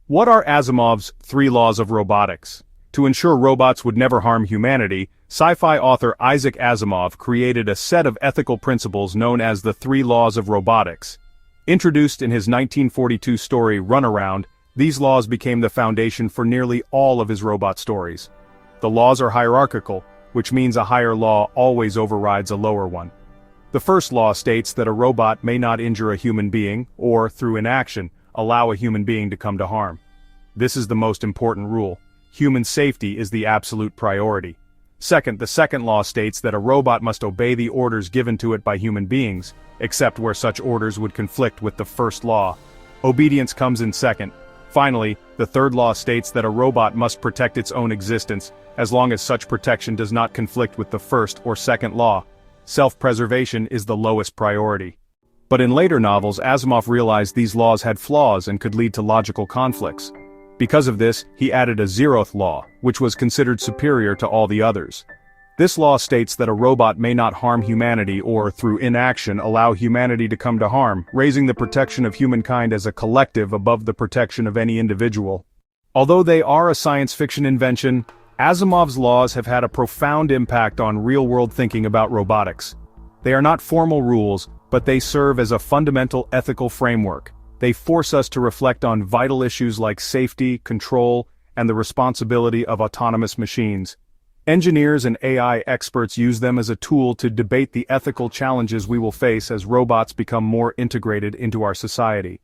What are Asimov's 3 laws of robotics? To ensure robots would never harm humanity, sci-fi author Isaac Asimov created a set of ethical principles known as the 3 laws of robotics. Introduced in his 1942 story Runaround, these laws became the foundation for nearly all of his robot stories. The laws are hierarchical, which means a higher law always overrides a lower one. The first law states that a robot may not injure a human being, or, through inaction, allow a human being to come to harm. This is the most important rule. Human safety is the absolute priority. Second, the second law states that a robot must obey the orders given to it by human beings, except where such orders would conflict with the first law. Obedience comes in second. Finally, the third law states that a robot must protect its own existence, as long as such protection does not conflict with the first or second law. Self-preservation is the lowest priority. But in later novels, Asimov realized these laws had flaws and could lead to logical conflicts. Because of this, he added a Zeroth Law, which was considered superior to all the others. This law states that a robot may not harm humanity or, through inaction, allow humanity to come to harm, raising the protection of humankind as a collective above the protection of any individual. Although they are a science fiction invention, Asimov's laws have had a profound impact on real-world thinking about robotics. They are not formal rules, but they serve as a fundamental ethical framework. They force us to reflect on vital issues like safety, control, and the responsibility of autonomous machines. Engineers and AI experts use them as a tool to debate the ethical challenges we will face as robots become more integrated into our society.